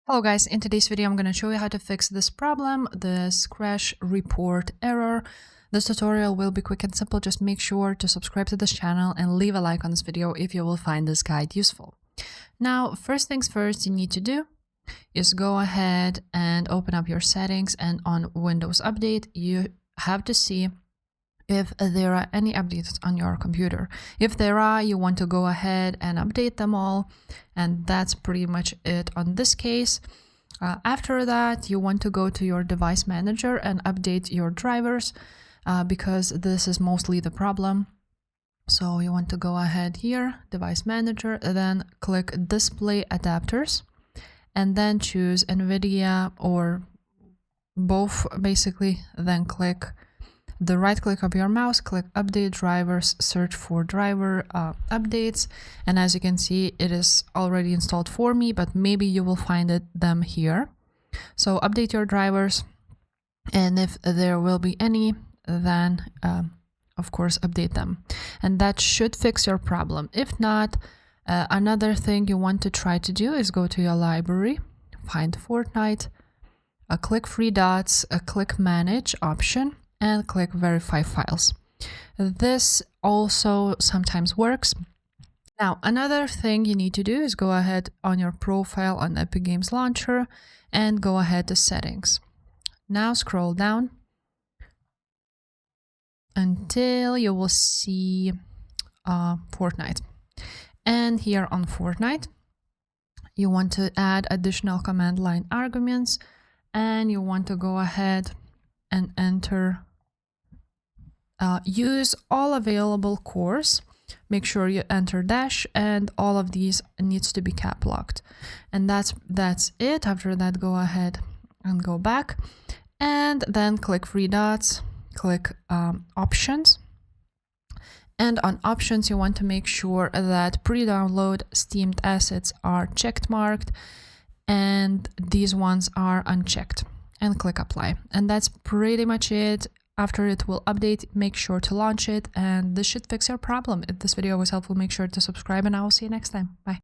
Hello guys, in today's video I'm going to show you how to fix this problem, this crash report error. This tutorial will be quick and simple. Just make sure to subscribe to this channel and leave a like on this video if you will find this guide useful. Now, first things first you need to do is go ahead and open up your settings, and on Windows Update you have to see if there are any updates on your computer. If there are, you want to go ahead and update them all, and that's pretty much it on this case. After that, you want to go to your device manager and update your drivers because this is mostly the problem. So you want to go ahead here, device manager, then click display adapters, and then choose NVIDIA or both basically, then click the right click of your mouse, click update drivers, search for driver updates, and as you can see it is already installed for me, but maybe you will find them here. So update your drivers, and if there will be any, then of course update them, and that should fix your problem. If not, another thing you want to try to do is go to your library, find Fortnite, click three dots, click manage option, and click verify files. This also sometimes works. Now, another thing you need to do is go ahead on your profile on Epic Games Launcher and go ahead to settings. Now scroll down until you will see Fortnite. And here on Fortnite, you want to add additional command line arguments, and you want to go ahead and enter use all available cores. Make sure you enter dash, and all of these needs to be cap locked, and that's it. After that, go ahead and go back, and then click three dots, click options, and on options you want to make sure that pre-download steamed assets are checked marked and these ones are unchecked, and click apply. And that's pretty much it. After it will update, make sure to launch it, and this should fix your problem. If this video was helpful, make sure to subscribe, and I will see you next time. Bye.